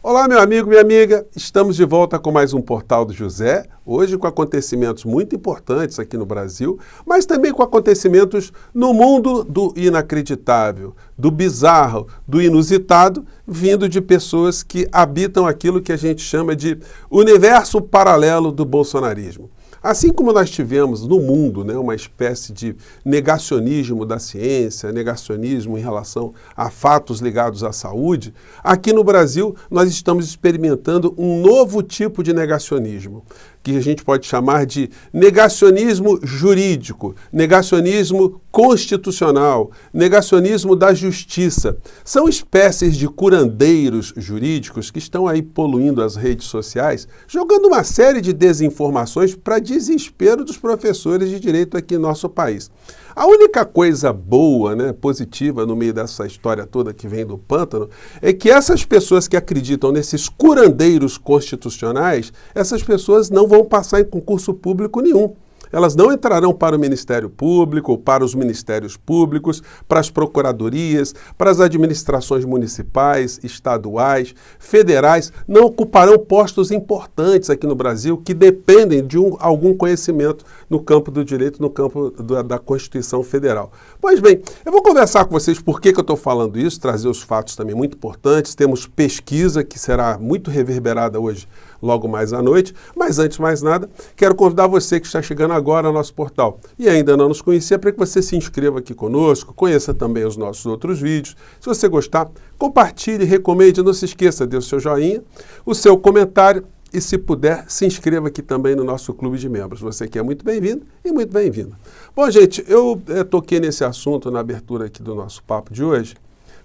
Olá, meu amigo, minha amiga, estamos de volta com mais um Portal do José, hoje com acontecimentos muito importantes aqui no Brasil, mas também com acontecimentos no mundo do inacreditável, do bizarro, do inusitado, vindo de pessoas que habitam aquilo que a gente chama de universo paralelo do bolsonarismo. Assim como nós tivemos no mundo, uma espécie de negacionismo da ciência, negacionismo em relação a fatos ligados à saúde, aqui no Brasil nós estamos experimentando um novo tipo de negacionismo, que a gente pode chamar de negacionismo jurídico, negacionismo constitucional, negacionismo da justiça. São espécies de curandeiros jurídicos que estão aí poluindo as redes sociais, jogando uma série de desinformações para desespero dos professores de direito aqui no nosso país. A única coisa boa, positiva no meio dessa história toda que vem do pântano, é que essas pessoas que acreditam nesses curandeiros constitucionais, essas pessoas não vão passar em concurso público nenhum. Elas não entrarão para o Ministério Público, ou para os Ministérios Públicos, para as procuradorias, para as administrações municipais, estaduais, federais, não ocuparão postos importantes aqui no Brasil que dependem de algum conhecimento no campo do direito, no campo da Constituição Federal. Pois bem, eu vou conversar com vocês por que eu estou falando isso, trazer os fatos também muito importantes. Temos pesquisa que será muito reverberada hoje, logo mais à noite, mas antes de mais nada, quero convidar você que está chegando agora ao nosso portal e ainda não nos conhecia, para que você se inscreva aqui conosco, conheça também os nossos outros vídeos. Se você gostar, compartilhe, recomende, não se esqueça, dê o seu joinha, o seu comentário e, se puder, se inscreva aqui também no nosso clube de membros. Você que é muito bem-vindo e muito bem-vinda. Bom, gente, eu toquei nesse assunto na abertura aqui do nosso papo de hoje,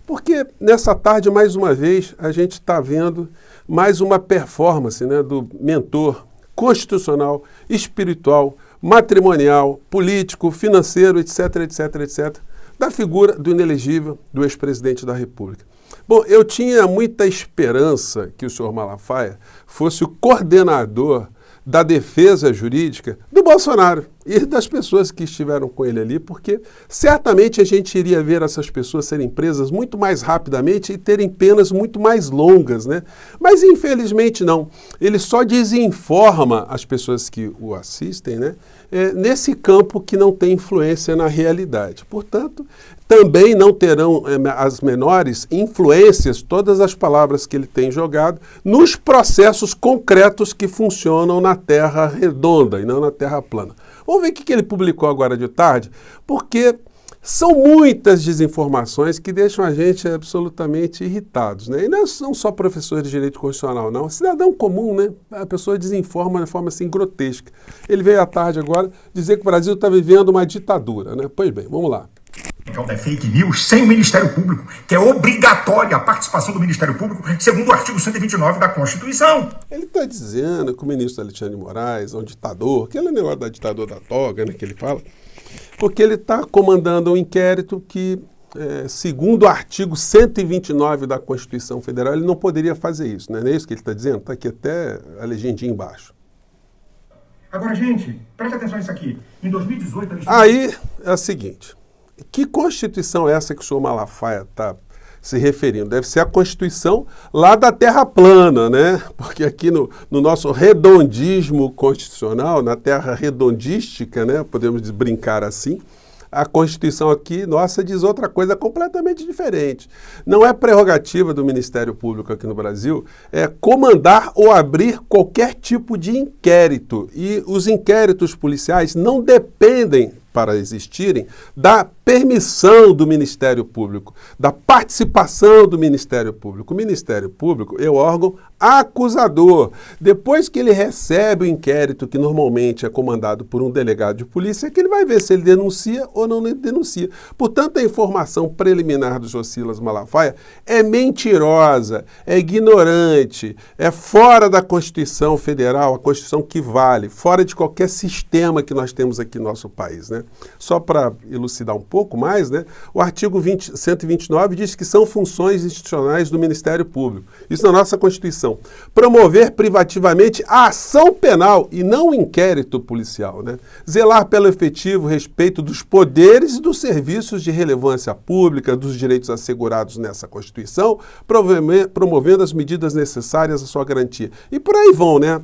porque nessa tarde, mais uma vez, a gente está vendo mais uma performance do mentor constitucional, espiritual, matrimonial, político, financeiro, etc., etc., etc., da figura do inelegível, do ex-presidente da República. Bom, eu tinha muita esperança que o senhor Malafaia fosse o coordenador da defesa jurídica do Bolsonaro e das pessoas que estiveram com ele ali, porque certamente a gente iria ver essas pessoas serem presas muito mais rapidamente e terem penas muito mais longas, Mas infelizmente não. Ele só desinforma as pessoas que o assistem, nesse campo que não tem influência na realidade. Portanto, também não terão as menores influências, todas as palavras que ele tem jogado, nos processos concretos que funcionam na Terra redonda e não na Terra plana. Vamos ver o que ele publicou agora de tarde, porque são muitas desinformações que deixam a gente absolutamente irritados, E não são só professores de direito constitucional, não. Cidadão comum, A pessoa desinforma de forma assim grotesca. Ele veio à tarde agora dizer que o Brasil está vivendo uma ditadura, Pois bem, vamos lá. É fake news sem o Ministério Público, que é obrigatória a participação do Ministério Público, segundo o artigo 129 da Constituição. Ele está dizendo que o ministro Alexandre de Moraes é um ditador, aquele negócio da ditador da toga, que ele fala, porque ele está comandando um inquérito que, segundo o artigo 129 da Constituição Federal, ele não poderia fazer isso, não é isso que ele está dizendo? Está aqui até a legendinha embaixo. Agora, gente, preste atenção nisso aqui. Em 2018... Aí é o seguinte... Que Constituição é essa que o senhor Malafaia está se referindo? Deve ser a Constituição lá da Terra plana, Porque aqui no nosso redondismo constitucional, na Terra redondística, podemos brincar assim, a Constituição aqui, nossa, diz outra coisa completamente diferente. Não é prerrogativa do Ministério Público aqui no Brasil comandar ou abrir qualquer tipo de inquérito. E os inquéritos policiais não dependem, para existirem, da permissão do Ministério Público, da participação do Ministério Público. O Ministério Público é o órgão acusador. Depois que ele recebe o inquérito, que normalmente é comandado por um delegado de polícia, é que ele vai ver se ele denuncia ou não denuncia. Portanto, a informação preliminar do Jô Silas Malafaia é mentirosa, é ignorante, é fora da Constituição Federal, a Constituição que vale, fora de qualquer sistema que nós temos aqui no nosso país, né? Só para elucidar um pouco mais, né? O artigo 129 diz que são funções institucionais do Ministério Público. Isso na nossa Constituição. Promover privativamente a ação penal e não o inquérito policial, né? Zelar pelo efetivo respeito dos poderes e dos serviços de relevância pública, dos direitos assegurados nessa Constituição, promovendo as medidas necessárias à sua garantia. E por aí vão, né?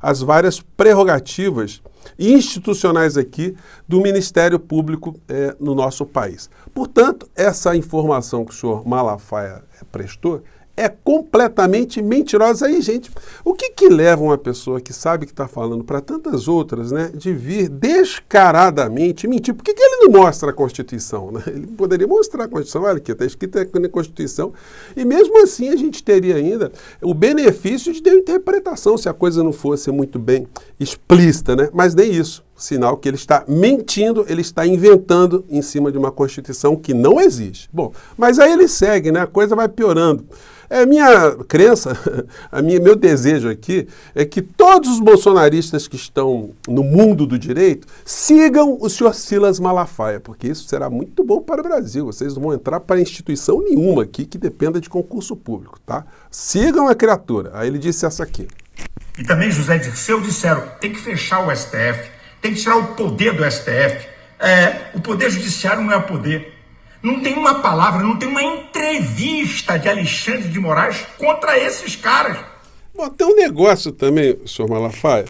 As várias prerrogativas institucionais aqui do Ministério Público no nosso país. Portanto, essa informação que o senhor Malafaia prestou é completamente mentirosa. Aí, gente, o que leva uma pessoa que sabe que está falando para tantas outras, né, de vir descaradamente mentir? Por que ele não mostra a Constituição, né? Ele poderia mostrar a Constituição, olha aqui, está escrito na Constituição, e mesmo assim a gente teria ainda o benefício de ter uma interpretação, se a coisa não fosse muito bem explícita, né? Mas nem isso. Sinal que ele está mentindo, ele está inventando em cima de uma Constituição que não existe. Bom, mas aí ele segue, né? A coisa vai piorando. Minha crença, meu desejo aqui é que todos os bolsonaristas que estão no mundo do direito sigam o senhor Silas Malafaia, porque isso será muito bom para o Brasil. Vocês não vão entrar para instituição nenhuma aqui que dependa de concurso público, tá? Sigam a criatura. Aí ele disse essa aqui. E também José Dirceu disseram, tem que fechar o STF, tem que tirar o poder do STF. O poder judiciário não é poder. Não tem uma palavra, não tem uma entrevista de Alexandre de Moraes contra esses caras. Bom, tem um negócio também, senhor Malafaia.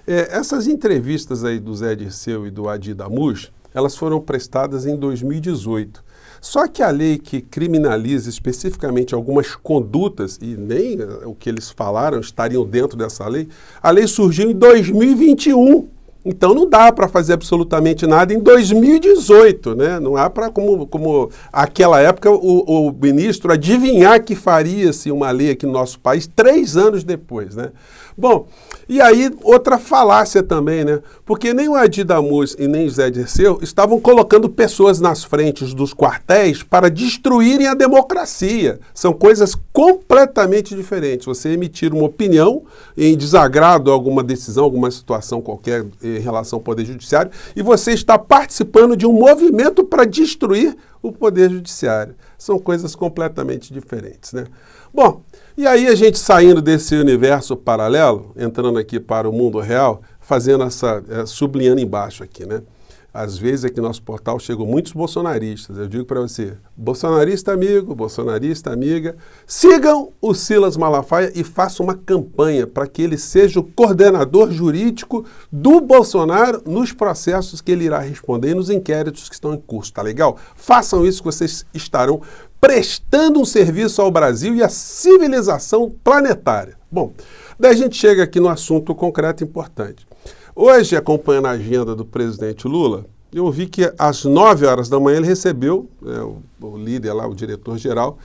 Essas entrevistas aí do Zé Dirceu e do Adi Damus, elas foram prestadas em 2018. Só que a lei que criminaliza especificamente algumas condutas, e nem o que eles falaram estariam dentro dessa lei, a lei surgiu em 2021. Então não dá para fazer absolutamente nada em 2018, né? Não há para, como aquela época, o ministro adivinhar que faria-se uma lei aqui no nosso país 3 anos depois, né? Bom, e aí outra falácia também, né? Porque nem o Adi Damus e nem o Zé Dirceu estavam colocando pessoas nas frentes dos quartéis para destruírem a democracia. São coisas completamente diferentes. Você emitir uma opinião em desagrado a alguma decisão, alguma situação qualquer em relação ao Poder Judiciário, e você está participando de um movimento para destruir o Poder Judiciário. São coisas completamente diferentes, né? Bom, e aí a gente saindo desse universo paralelo, entrando aqui para o mundo real, fazendo sublinhando embaixo aqui, né? Às vezes aqui no nosso portal chegam muitos bolsonaristas. Eu digo para você, bolsonarista amigo, bolsonarista amiga, sigam o Silas Malafaia e façam uma campanha para que ele seja o coordenador jurídico do Bolsonaro nos processos que ele irá responder e nos inquéritos que estão em curso, tá legal? Façam isso que vocês estarão prestando um serviço ao Brasil e à civilização planetária. Bom, daí a gente chega aqui no assunto concreto e importante. Hoje, acompanhando a agenda do presidente Lula, eu vi que às 9 horas da manhã ele recebeu o líder lá, o diretor-geral,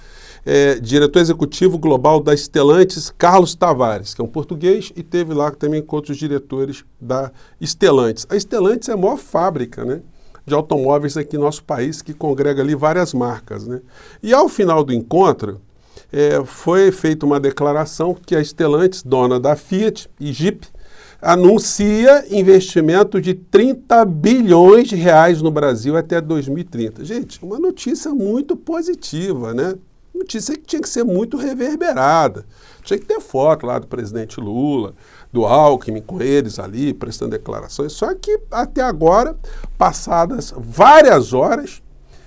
diretor executivo global da Stellantis, Carlos Tavares, que é um português, e teve lá também com outros diretores da Stellantis. A Stellantis é a maior fábrica, né, de automóveis aqui no nosso país, que congrega ali várias marcas, né? E ao final do encontro, foi feita uma declaração que a Stellantis, dona da Fiat e Jeep, anuncia investimento de 30 bilhões de reais no Brasil até 2030. Gente, uma notícia muito positiva, né? Notícia que tinha que ser muito reverberada. Tinha que ter foto lá do presidente Lula, do Alckmin, com eles ali, prestando declarações. Só que até agora, passadas várias horas,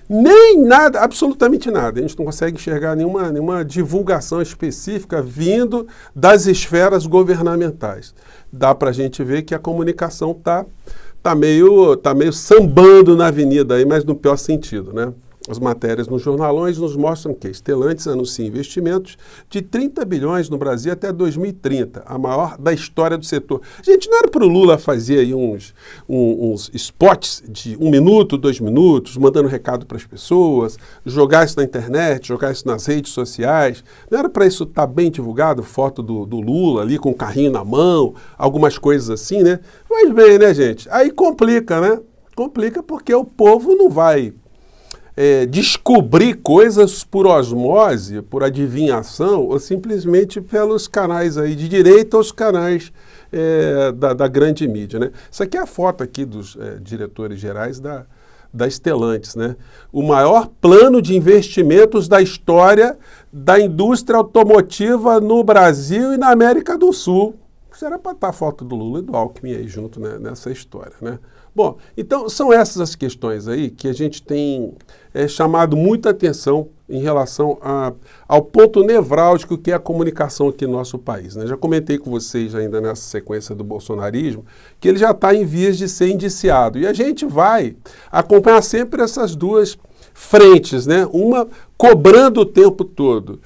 nem nada, absolutamente nada. A gente não consegue enxergar nenhuma divulgação específica vindo das esferas governamentais. Dá para a gente ver que a comunicação tá meio sambando na avenida, aí, mas no pior sentido, né? As matérias nos jornalões nos mostram que a Stellantis anuncia investimentos de 30 bilhões no Brasil até 2030, a maior da história do setor. Gente, não era para o Lula fazer aí uns spots de 1 minuto, 2 minutos, mandando recado para as pessoas, jogar isso na internet, jogar isso nas redes sociais? Não era para isso estar bem divulgado, foto do Lula ali com o carrinho na mão, algumas coisas assim, né? Mas bem, né, gente? Aí complica, né? Complica porque o povo não vai descobrir coisas por osmose, por adivinhação, ou simplesmente pelos canais aí de direita aos canais da grande mídia, né? Isso aqui é a foto aqui dos diretores gerais da Stellantis, né? O maior plano de investimentos da história da indústria automotiva no Brasil e na América do Sul. Isso era para estar a foto do Lula e do Alckmin aí junto, né, nessa história, né? Bom, então são essas as questões aí que a gente tem chamado muita atenção em relação ao ponto nevrálgico que é a comunicação aqui no nosso país, né? Já comentei com vocês ainda nessa sequência do bolsonarismo que ele já está em vias de ser indiciado e a gente vai acompanhar sempre essas duas frentes, né? Uma cobrando o tempo todo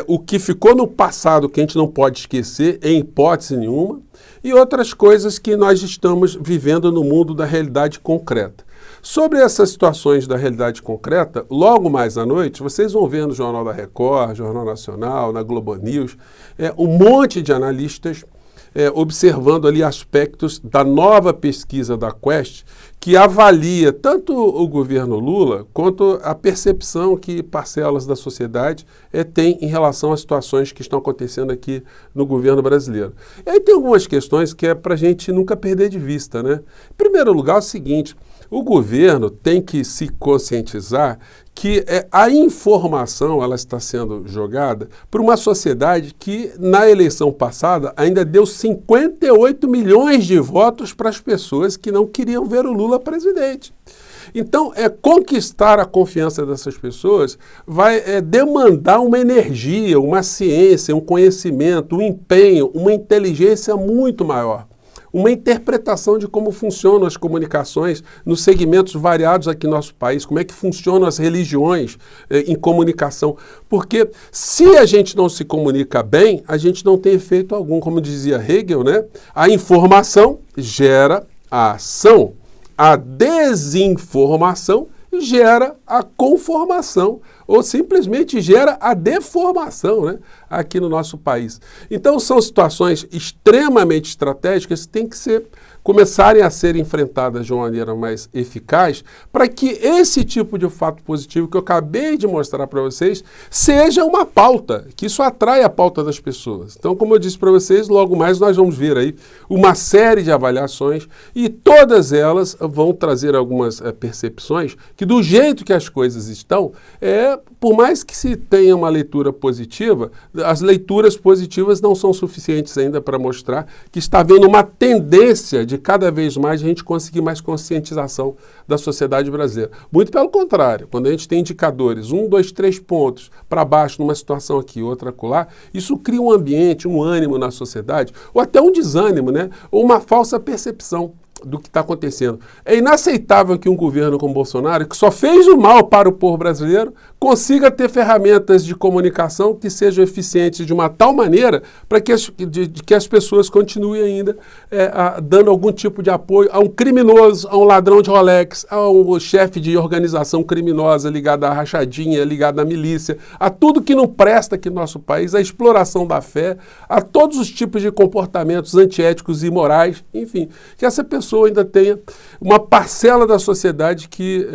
o que ficou no passado que a gente não pode esquecer em hipótese nenhuma e outras coisas que nós estamos vivendo no mundo da realidade concreta. Sobre essas situações da realidade concreta, logo mais à noite, vocês vão ver no Jornal da Record, Jornal Nacional, na Globo News, um monte de analistas observando ali aspectos da nova pesquisa da Quest, que avalia tanto o governo Lula quanto a percepção que parcelas da sociedade têm em relação às situações que estão acontecendo aqui no governo brasileiro. E aí tem algumas questões que é para a gente nunca perder de vista, né? Em primeiro lugar, é o seguinte: o governo tem que se conscientizar que a informação ela está sendo jogada por uma sociedade que, na eleição passada, ainda deu 58 milhões de votos para as pessoas que não queriam ver o Lula presidente. Então, conquistar a confiança dessas pessoas vai demandar uma energia, uma ciência, um conhecimento, um empenho, uma inteligência muito maior. Uma interpretação de como funcionam as comunicações nos segmentos variados aqui no nosso país, como é que funcionam as religiões em comunicação. Porque se a gente não se comunica bem, a gente não tem efeito algum. Como dizia Hegel, né? A informação gera a ação, a desinformação gera a conformação ou simplesmente gera a deformação, né, aqui no nosso país. Então são situações extremamente estratégicas que têm que começarem a ser enfrentadas de uma maneira mais eficaz para que esse tipo de fato positivo que eu acabei de mostrar para vocês seja uma pauta, que isso atrai a pauta das pessoas. Então, como eu disse para vocês, logo mais nós vamos ver aí uma série de avaliações e todas elas vão trazer algumas percepções que do jeito que as coisas estão, por mais que se tenha uma leitura positiva, as leituras positivas não são suficientes ainda para mostrar que está havendo uma tendência de cada vez mais a gente conseguir mais conscientização da sociedade brasileira. Muito pelo contrário, quando a gente tem indicadores, 1, 2, 3 pontos para baixo numa situação aqui, outra acolá, isso cria um ambiente, um ânimo na sociedade, ou até um desânimo, né? Ou uma falsa percepção do que está acontecendo. É inaceitável que um governo como Bolsonaro, que só fez o mal para o povo brasileiro, consiga ter ferramentas de comunicação que sejam eficientes de uma tal maneira para que as pessoas continuem ainda dando algum tipo de apoio a um criminoso, a um ladrão de Rolex, a um chefe de organização criminosa ligada à rachadinha, ligada à milícia, a tudo que não presta aqui no nosso país, a exploração da fé, a todos os tipos de comportamentos antiéticos e imorais, enfim, que essa pessoa ainda tenha uma parcela da sociedade que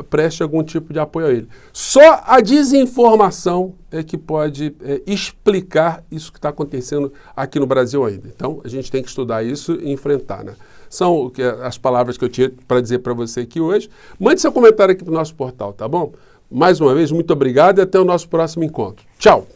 preste algum tipo de apoio a ele. Só a desinformação é que pode explicar isso que está acontecendo aqui no Brasil ainda. Então, a gente tem que estudar isso e enfrentar, né? São as palavras que eu tinha para dizer para você aqui hoje. Mande seu comentário aqui para o nosso portal, tá bom? Mais uma vez, muito obrigado e até o nosso próximo encontro. Tchau!